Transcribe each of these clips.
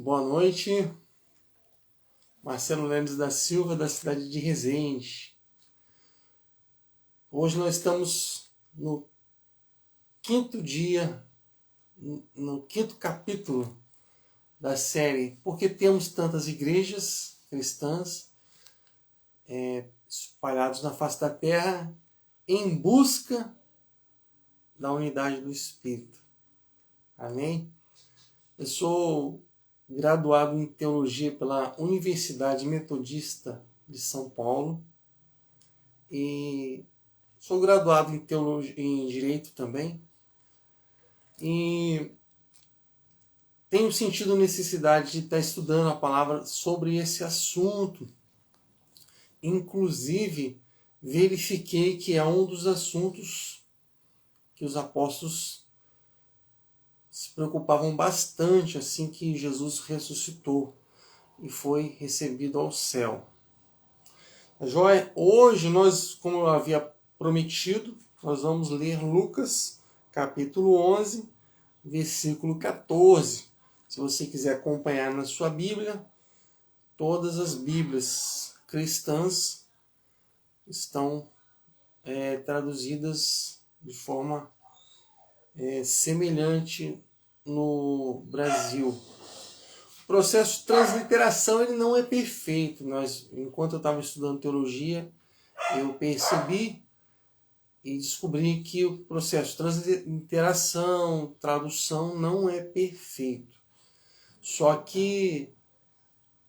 Boa noite, Marcelo Leles da Silva, da cidade de Resende. Hoje nós estamos no quinto dia, no quinto capítulo da série Por que temos tantas igrejas cristãs espalhadas na face da terra em busca da unidade do Espírito. Amém? Eu sou graduado em Teologia pela Universidade Metodista de São Paulo e sou graduado em Direito também e tenho sentido necessidade de estar estudando a palavra sobre esse assunto. Inclusive, verifiquei que é um dos assuntos que os apóstolos se preocupavam bastante assim que Jesus ressuscitou e foi recebido ao céu. Joia, hoje nós, como eu havia prometido, nós vamos ler Lucas, capítulo 11, versículo 14. Se você quiser acompanhar na sua Bíblia, todas as Bíblias cristãs estão traduzidas de forma semelhante no Brasil. O processo de transliteração ele não é perfeito. Enquanto eu estava estudando teologia, eu percebi e descobri que o processo de transliteração, tradução, não é perfeito. Só que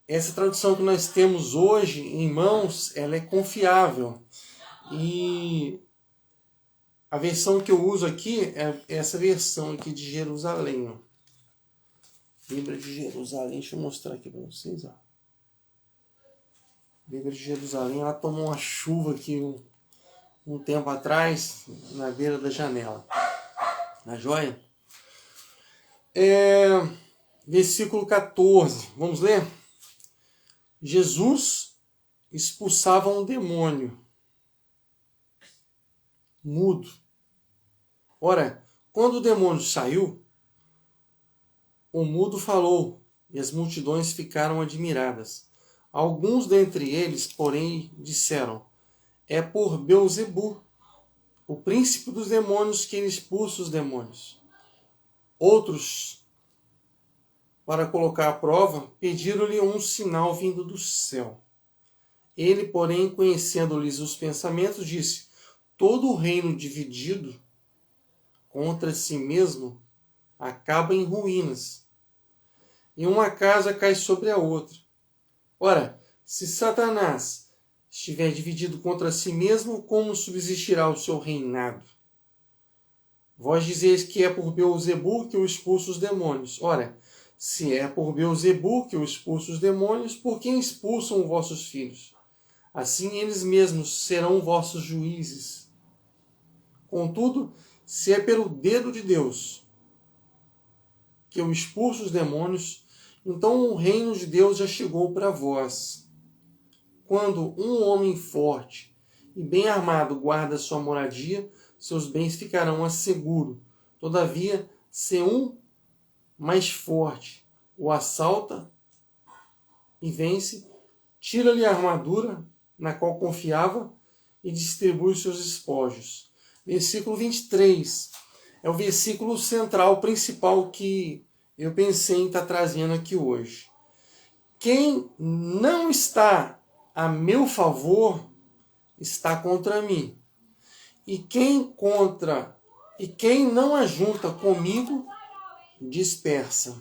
essa tradução que nós temos hoje em mãos, ela é confiável. E a versão que eu uso aqui é essa versão aqui de Jerusalém. Ó. Bíblia de Jerusalém, deixa eu mostrar aqui para vocês. Ó. Bíblia de Jerusalém, ela tomou uma chuva aqui um tempo atrás, na beira da janela. Na joia? Versículo 14, vamos ler? Jesus expulsava um demônio mudo. Ora, quando o demônio saiu, o mudo falou, e as multidões ficaram admiradas. Alguns dentre eles, porém, disseram, é por Beelzebu, o príncipe dos demônios, que ele expulsa os demônios. Outros, para colocar à prova, pediram-lhe um sinal vindo do céu. Ele, porém, conhecendo-lhes os pensamentos, disse, todo o reino dividido contra si mesmo acaba em ruínas, e uma casa cai sobre a outra. Ora, se Satanás estiver dividido contra si mesmo, como subsistirá o seu reinado? Vós dizeis que é por Beelzebu que eu expulso os demônios. Ora, se é por Beelzebu que eu expulso os demônios, por quem expulsam vossos filhos? Assim eles mesmos serão vossos juízes. Contudo, se é pelo dedo de Deus que eu expulso os demônios, então o reino de Deus já chegou para vós. Quando um homem forte e bem armado guarda sua moradia, seus bens ficarão a seguro. Todavia, se um mais forte o assalta e vence, tira-lhe a armadura na qual confiava e distribui os seus espojos. Versículo 23 é o versículo central, principal que eu pensei em estar trazendo aqui hoje. Quem não está a meu favor está contra mim. E quem não ajunta comigo dispersa.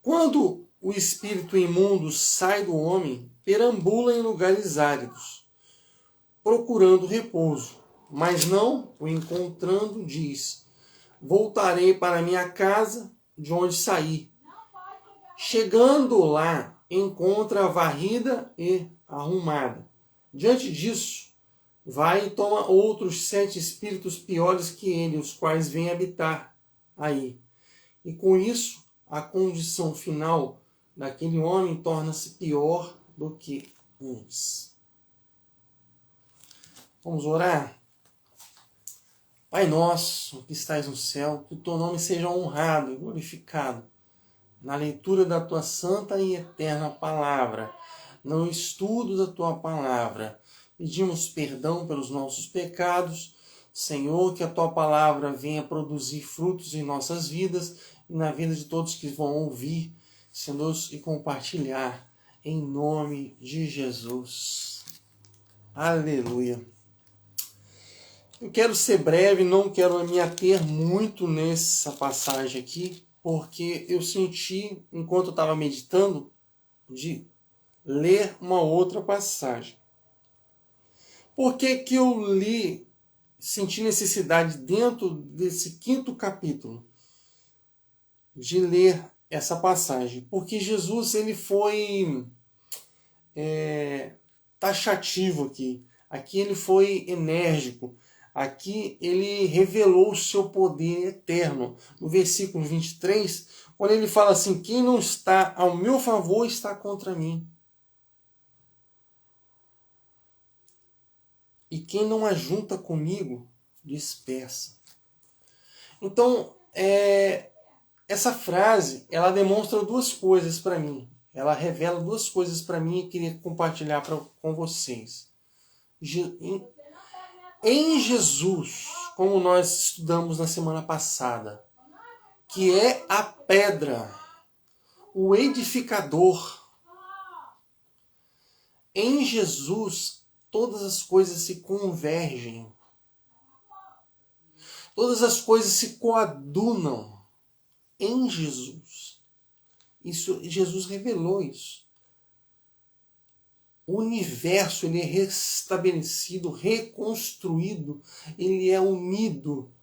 Quando o espírito imundo sai do homem, perambula em lugares áridos, procurando repouso, mas não o encontrando, diz, voltarei para minha casa de onde saí. Chegando lá, encontra varrida e arrumada. Diante disso, vai e toma outros 7 espíritos piores que ele, os quais vêm habitar aí. E com isso, a condição final daquele homem torna-se pior do que antes. Vamos orar? Pai nosso, que estais no céu, que o teu nome seja honrado e glorificado na leitura da tua santa e eterna palavra, no estudo da tua palavra. Pedimos perdão pelos nossos pecados. Senhor, que a tua palavra venha produzir frutos em nossas vidas e na vida de todos que vão ouvir, Senhor, e compartilhar. Em nome de Jesus. Aleluia. Eu quero ser breve, não quero me ater muito nessa passagem aqui, porque eu senti, enquanto eu estava meditando, de ler uma outra passagem. Por que que eu senti necessidade dentro desse 5º capítulo de ler essa passagem? Porque Jesus ele foi taxativo aqui. Aqui ele foi enérgico. Aqui ele revelou o seu poder eterno. No versículo 23, quando ele fala assim: quem não está ao meu favor está contra mim. E quem não ajunta comigo, dispersa. Então, essa frase, ela demonstra 2 coisas para mim. Ela revela 2 coisas para mim e queria compartilhar com vocês. Em Jesus, como nós estudamos na semana passada, que é a pedra, o edificador. Em Jesus, todas as coisas se convergem. Todas as coisas se coadunam em Jesus. Jesus revelou isso. O universo ele é restabelecido, reconstruído, ele é unido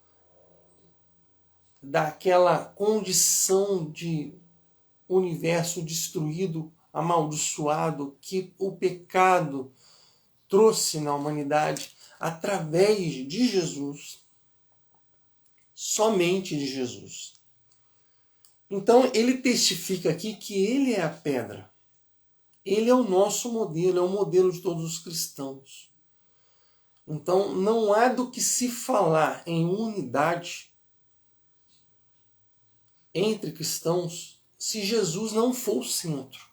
daquela condição de universo destruído, amaldiçoado, que o pecado trouxe na humanidade através de Jesus. Somente de Jesus. Então ele testifica aqui que ele é a pedra. Ele é o nosso modelo, é o modelo de todos os cristãos. Então não há do que se falar em unidade entre cristãos se Jesus não for o centro,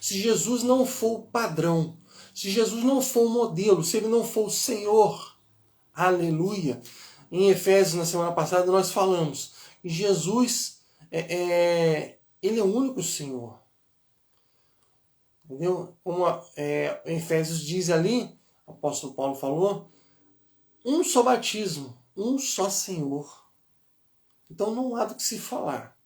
se Jesus não for o padrão, se Jesus não for o modelo, se ele não for o Senhor. Aleluia! Em Efésios, na semana passada, nós falamos que Jesus, ele é o único Senhor. Entendeu? Como Efésios diz ali, o apóstolo Paulo falou, um só batismo, um só Senhor. Então não há do que se falar.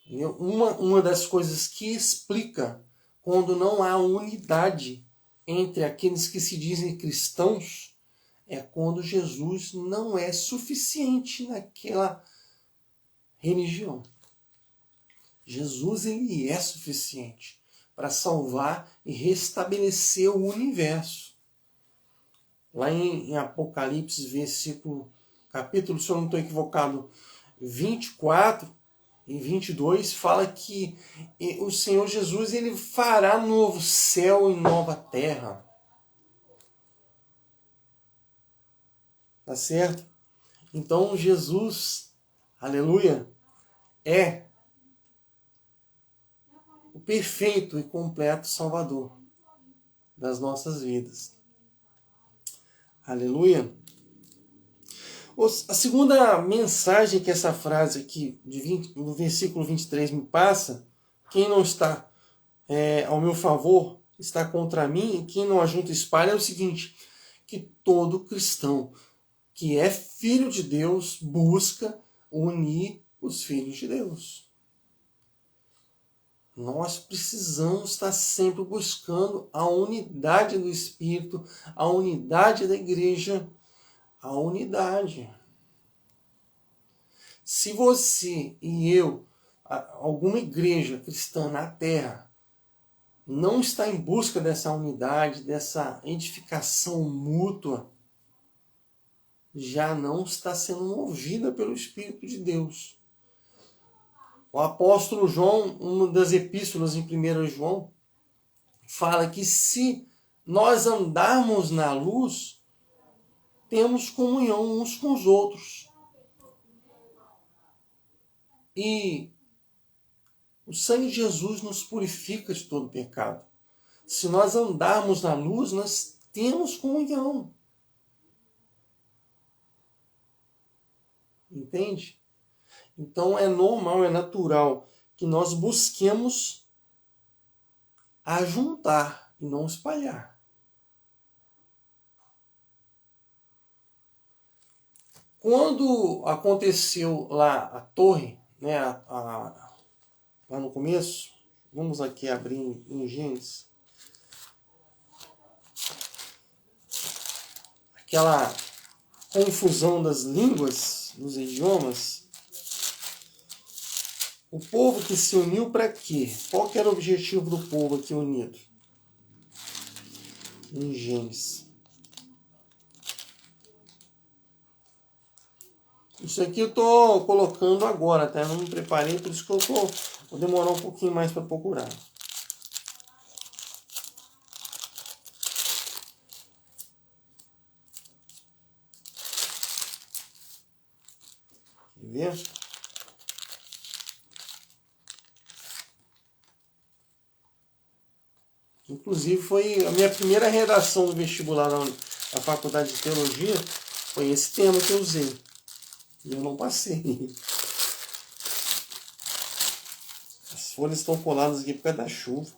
Entendeu? Uma das coisas que explica quando não há unidade entre aqueles que se dizem cristãos é quando Jesus não é suficiente naquela religião. Jesus ele é suficiente para salvar e restabelecer o universo. Lá em Apocalipse, capítulo, se eu não estou equivocado, 24 e 22, fala que o Senhor Jesus ele fará novo céu e nova terra. Tá certo? Então Jesus, aleluia, é o perfeito e completo Salvador das nossas vidas. Aleluia. A segunda mensagem que essa frase aqui, no versículo 23, me passa, quem não está ao meu favor está contra mim, e quem não ajunta espalha, é o seguinte, que todo cristão que é filho de Deus busca unir os filhos de Deus. Nós precisamos estar sempre buscando a unidade do Espírito, a unidade da igreja, a unidade. Se você e eu, alguma igreja cristã na terra, não está em busca dessa unidade, dessa edificação mútua, já não está sendo movida pelo Espírito de Deus. O apóstolo João, uma das epístolas em 1 João, fala que se nós andarmos na luz, temos comunhão uns com os outros. E O sangue de Jesus nos purifica de todo pecado. Se nós andarmos na luz, nós temos comunhão. Entende? Então é normal, é natural que nós busquemos ajuntar e não espalhar. Quando aconteceu lá a torre, né, lá no começo, vamos aqui abrir em Gênesis, aquela confusão das línguas, dos idiomas, o povo que se uniu para quê? Qual que era o objetivo do povo aqui unido? Em Gênesis. Isso aqui eu estou colocando agora, tá? Eu não me preparei, por isso que vou demorar um pouquinho mais para procurar. Quer ver? Inclusive foi a minha primeira redação do vestibular na Faculdade de Teologia, foi esse tema que eu usei. E eu não passei. As folhas estão coladas aqui por causa da chuva.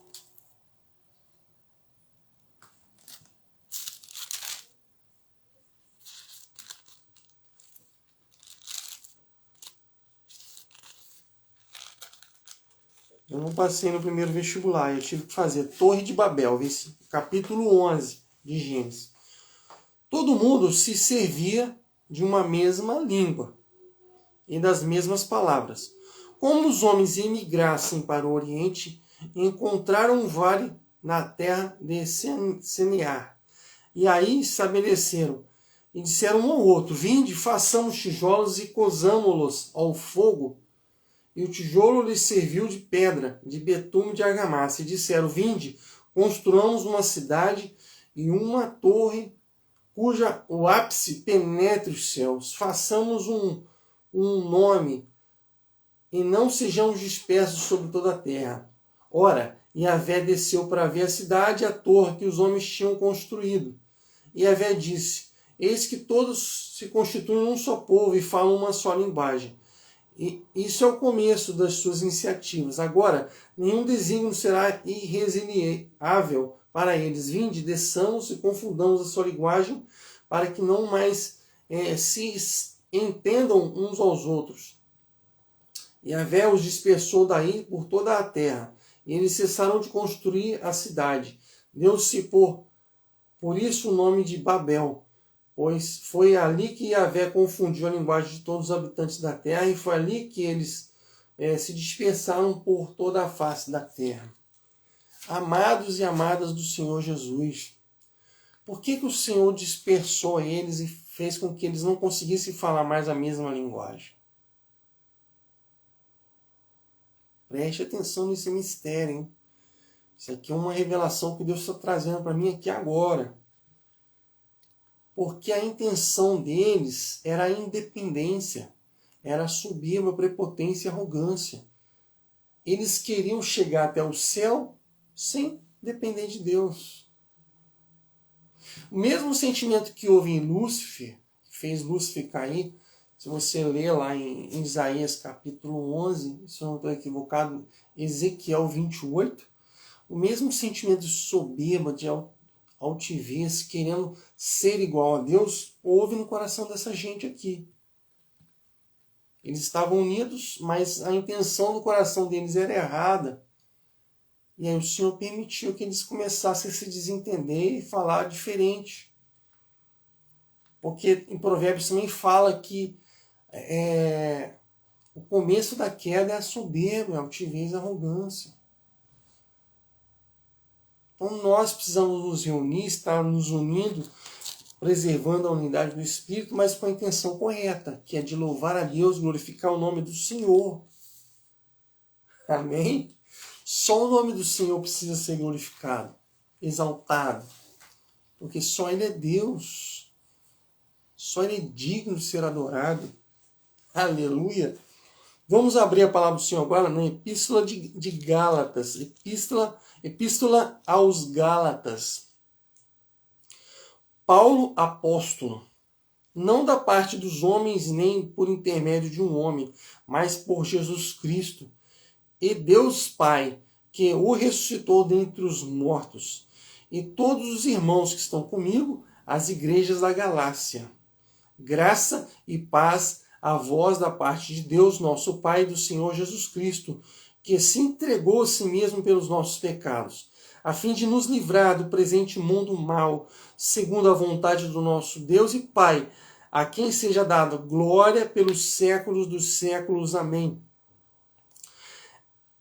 Eu não passei no primeiro vestibular. Eu tive que fazer Torre de Babel, capítulo 11 de Gênesis. Todo mundo se servia de uma mesma língua e das mesmas palavras. Como os homens emigrassem para o Oriente, encontraram um vale na terra de Senear. E aí estabeleceram e disseram um ao outro: vinde, façamos tijolos e cozamo-los ao fogo. E o tijolo lhes serviu de pedra, de betume, de argamassa. E disseram: vinde, construamos uma cidade e uma torre cuja o ápice penetre os céus. Façamos um nome e não sejamos dispersos sobre toda a terra. Ora, Yahvé desceu para ver a cidade e a torre que os homens tinham construído. E Yahvé disse: eis que todos se constituem um só povo e falam uma só linguagem. E isso é o começo das suas iniciativas. Agora, nenhum desígnio será irresiliável para eles. Vinde, desçamos e confundamos a sua linguagem, para que não mais se entendam uns aos outros. E Yahvé os dispersou daí por toda a terra, e eles cessaram de construir a cidade. Deu-se por isso o nome de Babel, pois foi ali que Yahvé confundiu a linguagem de todos os habitantes da terra, e foi ali que eles se dispersaram por toda a face da terra. Amados e amadas do Senhor Jesus, por que o Senhor dispersou eles e fez com que eles não conseguissem falar mais a mesma linguagem? Preste atenção nesse mistério, hein? Isso aqui é uma revelação que Deus está trazendo para mim aqui agora. Porque a intenção deles era a independência, era a soberba, prepotência e arrogância. Eles queriam chegar até o céu sem depender de Deus. O mesmo sentimento que houve em Lúcifer, que fez Lúcifer cair, se você ler lá em Isaías capítulo 11, se eu não estou equivocado, Ezequiel 28, o mesmo sentimento de soberba, de altivez, querendo ser igual a Deus, houve no coração dessa gente aqui. Eles estavam unidos, mas a intenção do coração deles era errada. E aí o Senhor permitiu que eles começassem a se desentender e falar diferente. Porque em Provérbios também fala que o começo da queda é a soberba, a altivez, a arrogância. Então nós precisamos nos reunir, estar nos unindo, preservando a unidade do Espírito, mas com a intenção correta, que é de louvar a Deus, glorificar o nome do Senhor. Amém? Só o nome do Senhor precisa ser glorificado, exaltado, porque só Ele é Deus. Só Ele é digno de ser adorado. Aleluia! Vamos abrir a palavra do Senhor agora na Epístola de Gálatas. Epístola aos Gálatas. Paulo, apóstolo, não da parte dos homens, nem por intermédio de um homem, mas por Jesus Cristo, e Deus Pai, que o ressuscitou dentre os mortos, e todos os irmãos que estão comigo, as igrejas da Galácia. Graça e paz a vós da parte de Deus, nosso Pai, e do Senhor Jesus Cristo, que se entregou a si mesmo pelos nossos pecados, a fim de nos livrar do presente mundo mau, segundo a vontade do nosso Deus e Pai, a quem seja dada glória pelos séculos dos séculos. Amém.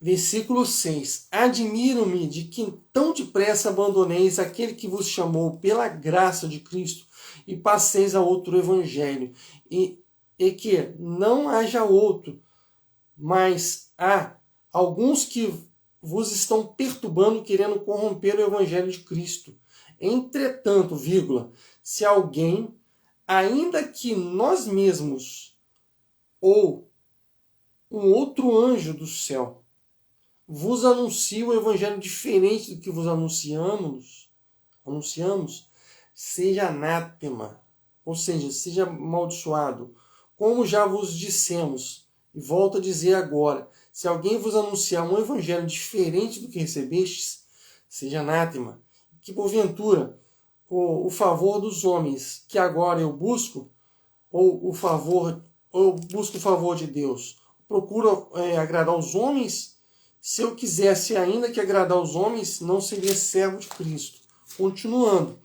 Versículo 6. Admiro-me de que tão depressa abandoneis aquele que vos chamou pela graça de Cristo e passeis a outro evangelho, e que não haja outro, mas há alguns que vos estão perturbando, querendo corromper o evangelho de Cristo. Entretanto, se alguém, ainda que nós mesmos ou um outro anjo do céu, vos anuncia um evangelho diferente do que vos anunciamos, seja anátema, ou seja, seja amaldiçoado. Como já vos dissemos, e volto a dizer agora, se alguém vos anunciar um evangelho diferente do que recebestes, seja anátema. Que porventura o favor dos homens que agora eu busco, ou busco o favor de Deus, procuro agradar os homens. Se eu quisesse ainda que agradar os homens, não seria servo de Cristo. Continuando.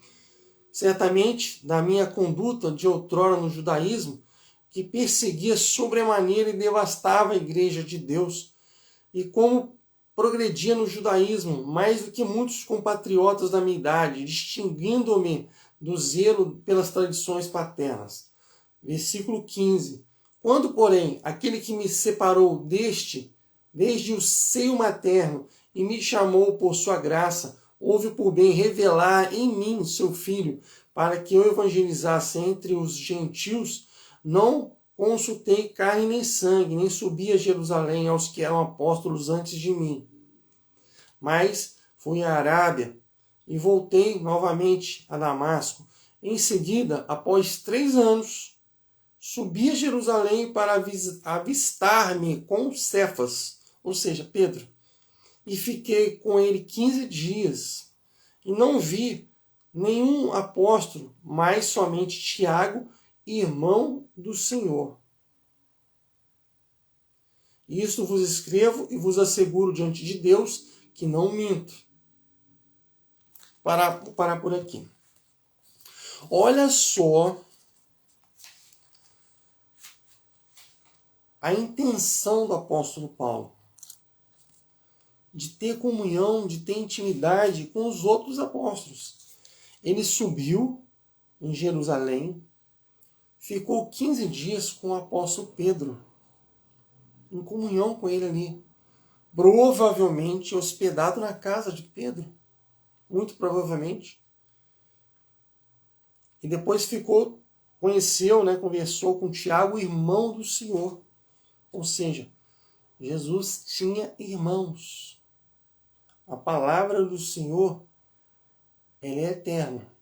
Certamente, da minha conduta de outrora no judaísmo, que perseguia sobremaneira e devastava a igreja de Deus, e como progredia no judaísmo, mais do que muitos compatriotas da minha idade, distinguindo-me do zelo pelas tradições paternas. Versículo 15. Quando, porém, aquele que me separou desde o seio materno e me chamou por sua graça, houve por bem revelar em mim seu Filho, para que eu evangelizasse entre os gentios, não consultei carne nem sangue, nem subi a Jerusalém aos que eram apóstolos antes de mim. Mas fui à Arábia e voltei novamente a Damasco. Em seguida, após 3 anos, subi a Jerusalém para avistar-me com Cefas, ou seja, Pedro, e fiquei com ele 15 dias, e não vi nenhum apóstolo, mas somente Tiago, irmão do Senhor. Isto vos escrevo e vos asseguro diante de Deus que não minto. Parar por aqui. Olha só a intenção do apóstolo Paulo de ter comunhão, de ter intimidade com os outros apóstolos. Ele subiu em Jerusalém, ficou 15 dias com o apóstolo Pedro, em comunhão com ele ali, provavelmente hospedado na casa de Pedro, muito provavelmente. E depois conversou com Tiago, irmão do Senhor. Ou seja, Jesus tinha irmãos. A palavra do Senhor, ela é eterna.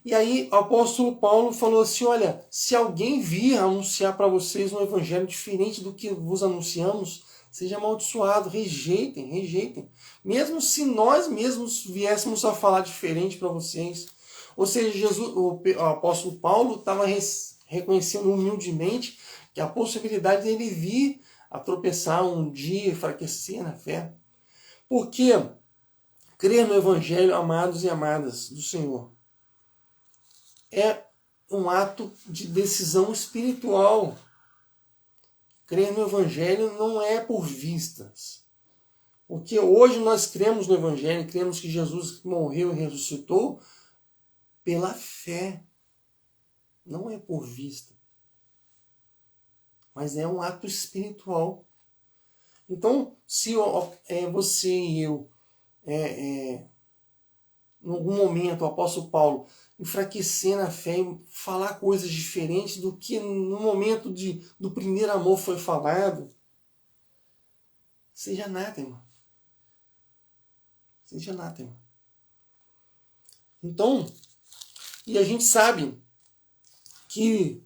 E aí o apóstolo Paulo falou assim, olha, se alguém vir anunciar para vocês um evangelho diferente do que vos anunciamos, seja amaldiçoado, rejeitem. Mesmo se nós mesmos viéssemos a falar diferente para vocês. Ou seja, o apóstolo Paulo estava reconhecendo humildemente que a possibilidade dele vir a tropeçar um dia, enfraquecer na fé. Porque crer no evangelho, amados e amadas do Senhor, é um ato de decisão espiritual. Crer no evangelho não é por vistas. Porque hoje nós cremos no evangelho, cremos que Jesus morreu e ressuscitou pela fé. Não é por vista. Mas é um ato espiritual. Então, se você e eu, em algum momento, o apóstolo Paulo, enfraquecer na fé e falar coisas diferentes do que no momento do primeiro amor foi falado, seja anátema. Seja anátema. Então, e a gente sabe que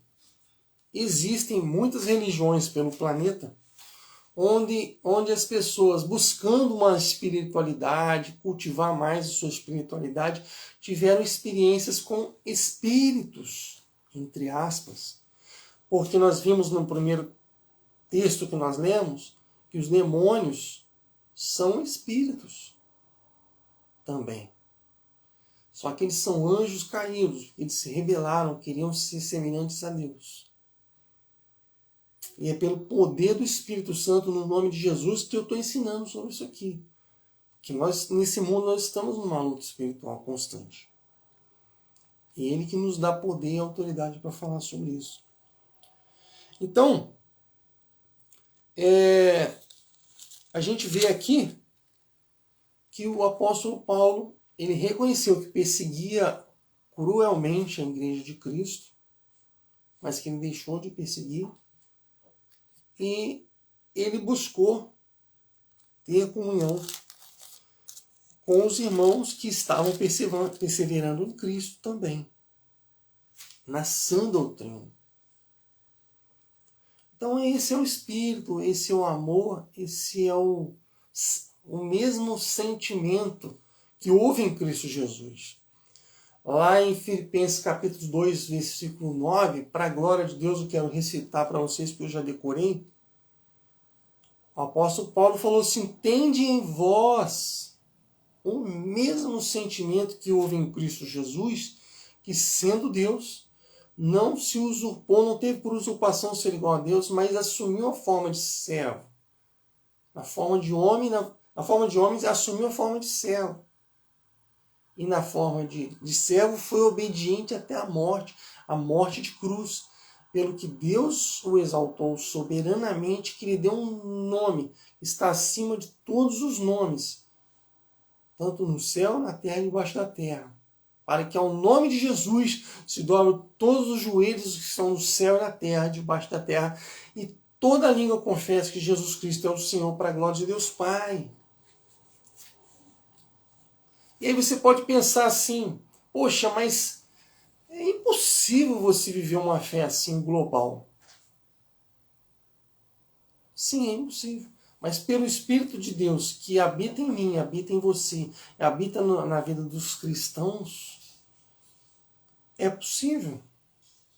existem muitas religiões pelo planeta onde as pessoas, buscando uma espiritualidade, cultivar mais a sua espiritualidade, tiveram experiências com espíritos, entre aspas. Porque nós vimos no primeiro texto que nós lemos que os demônios são espíritos também. Só que eles são anjos caídos, eles se rebelaram, queriam ser semelhantes a Deus. E é pelo poder do Espírito Santo, no nome de Jesus, que eu estou ensinando sobre isso aqui. Que nós, nesse mundo, nós estamos numa luta espiritual constante. E Ele que nos dá poder e autoridade para falar sobre isso. Então, a gente vê aqui que o apóstolo Paulo, ele reconheceu que perseguia cruelmente a igreja de Cristo, mas que ele deixou de perseguir. E ele buscou ter comunhão com os irmãos que estavam perseverando em Cristo também, na sã doutrina. Então esse é o Espírito, esse é o amor, esse é o mesmo sentimento que houve em Cristo Jesus. Lá em Filipenses capítulo 2, versículo 9, para a glória de Deus, eu quero recitar para vocês, porque eu já decorei. O apóstolo Paulo falou assim: tende em vós o mesmo sentimento que houve em Cristo Jesus, que sendo Deus, não se usurpou, não teve por usurpação ser igual a Deus, mas assumiu a forma de servo. Na forma de homem, assumiu a forma de servo. E na forma de servo foi obediente até a morte de cruz. Pelo que Deus o exaltou soberanamente, que lhe deu um nome que está acima de todos os nomes, tanto no céu, na terra e debaixo da terra, para que ao nome de Jesus se dobrem todos os joelhos que estão no céu e na terra, debaixo da terra, e toda língua confesse que Jesus Cristo é o Senhor, para a glória de Deus Pai. E aí você pode pensar assim: poxa, mas é impossível você viver uma fé assim global. Sim, é impossível. Mas pelo Espírito de Deus que habita em mim, habita em você, habita na vida dos cristãos, é possível.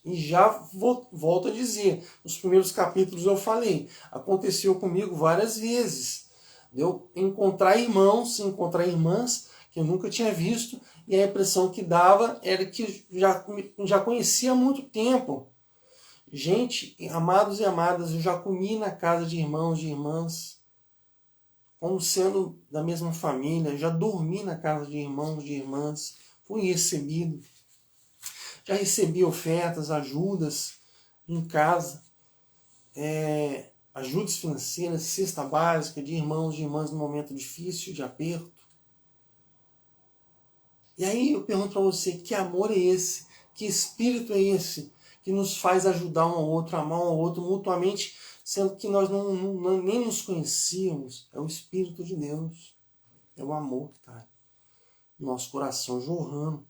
E já volto a dizer, nos primeiros capítulos eu falei, aconteceu comigo várias vezes. De eu encontrar irmãos, encontrar irmãs que eu nunca tinha visto, e a impressão que dava era que já conhecia há muito tempo. Gente, amados e amadas, eu já comi na casa de irmãos e irmãs, como sendo da mesma família, já dormi na casa de irmãos e irmãs, fui recebido. Já recebi ofertas, ajudas em casa, ajudas financeiras, cesta básica de irmãos e irmãs no momento difícil, de aperto. E aí eu pergunto para você, que amor é esse? Que espírito é esse que nos faz ajudar um ao outro, amar um ao outro mutuamente, sendo que nós nem nos conhecíamos? É o Espírito de Deus. É o amor que está no nosso coração jorrando.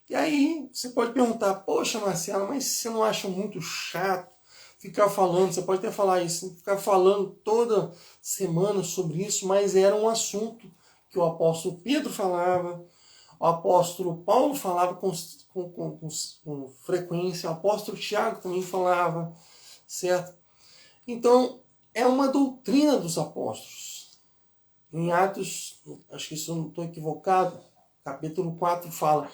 E aí você pode perguntar: poxa, Marcelo, mas você não acha muito chato ficar falando? Você pode até falar isso, ficar falando toda semana sobre isso, mas era um assunto que o apóstolo Pedro falava, o apóstolo Paulo falava com frequência, o apóstolo Tiago também falava, certo? Então, é uma doutrina dos apóstolos. Em Atos, acho que isso eu não estou equivocado, capítulo 4 fala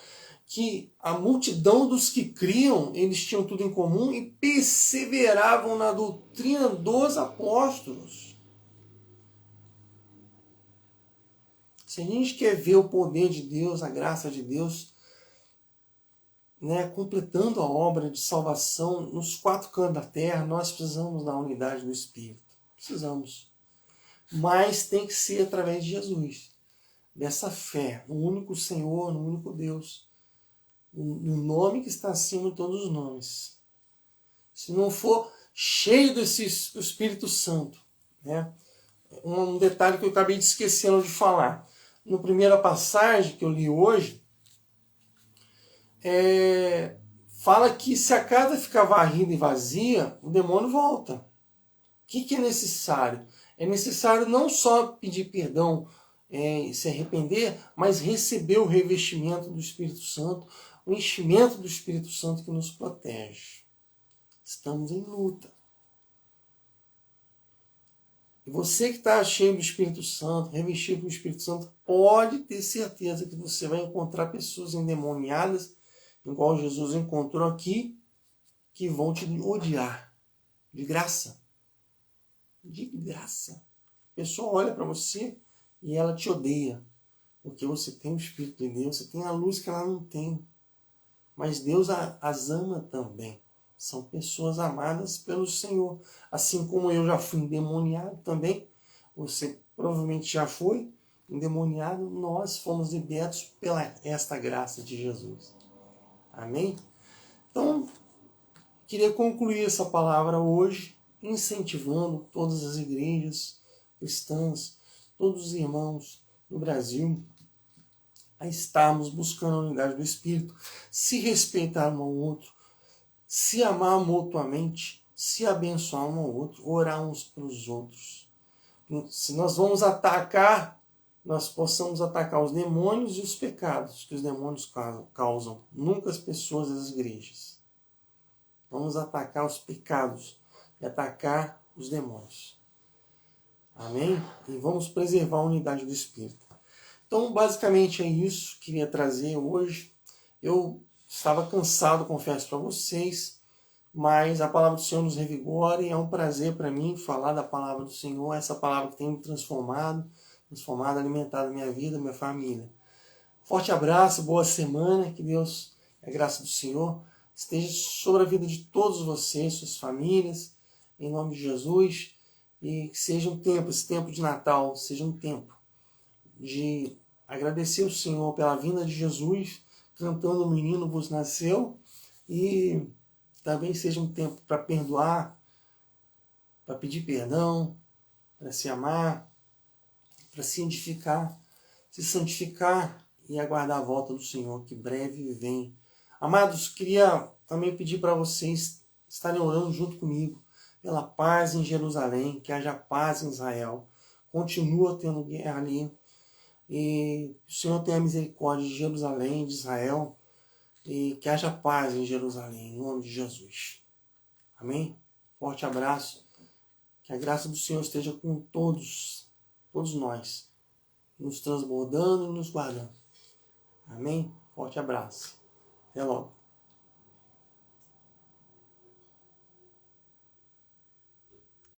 que a multidão dos que criam, eles tinham tudo em comum e perseveravam na doutrina dos apóstolos. Se a gente quer ver o poder de Deus, a graça de Deus, completando a obra de salvação nos 4 cantos da terra, nós precisamos da unidade do Espírito. Precisamos. Mas tem que ser através de Jesus. Dessa fé, no único Senhor, no único Deus. No nome que está acima de todos os nomes. Se não for cheio desse Espírito Santo, um detalhe que eu acabei de esquecendo de falar. Na primeira passagem que eu li hoje, fala que se a casa ficar varrida e vazia, o demônio volta. O que é necessário? É necessário não só pedir perdão, se arrepender, mas receber o revestimento do Espírito Santo, o enchimento do Espírito Santo que nos protege. Estamos em luta. E você que está cheio do Espírito Santo, revestido do Espírito Santo, pode ter certeza que você vai encontrar pessoas endemoniadas, igual Jesus encontrou aqui, que vão te odiar. De graça. De graça. A pessoa olha para você e ela te odeia. Porque você tem o Espírito de Deus, você tem a luz que ela não tem. Mas Deus as ama também. São pessoas amadas pelo Senhor. Assim como eu já fui endemoniado também, você provavelmente já foi endemoniado, nós fomos libertos pela esta graça de Jesus. Amém? Então, queria concluir essa palavra hoje, incentivando todas as igrejas cristãs, todos os irmãos do Brasil, a estarmos buscando a unidade do Espírito, se respeitar um ao outro, se amar mutuamente, se abençoar um ao outro, orar uns pelos outros. Se nós vamos atacar, nós possamos atacar os demônios e os pecados que os demônios causam, nunca as pessoas e as igrejas. Vamos atacar os pecados e atacar os demônios. Amém? E vamos preservar a unidade do Espírito. Então, basicamente é isso que queria trazer hoje. Eu estava cansado, confesso para vocês, mas a palavra do Senhor nos revigora e é um prazer para mim falar da palavra do Senhor, essa palavra que tem me transformado, alimentado a minha vida, minha família. Forte abraço, boa semana, que Deus, a graça do Senhor, esteja sobre a vida de todos vocês, suas famílias, em nome de Jesus, e que seja um tempo, esse tempo de Natal, seja um tempo de agradecer ao Senhor pela vinda de Jesus, cantando O Menino Vos Nasceu, e também seja um tempo para perdoar, para pedir perdão, para se amar, para se edificar, se santificar e aguardar a volta do Senhor, que breve vem. Amados, queria também pedir para vocês estarem orando junto comigo pela paz em Jerusalém, que haja paz em Israel. Continua tendo guerra ali. E o Senhor tenha misericórdia de Jerusalém, de Israel, e que haja paz em Jerusalém, em nome de Jesus. Amém? Forte abraço. Que a graça do Senhor esteja com todos nós, nos transbordando e nos guardando. Amém? Forte abraço. Até logo.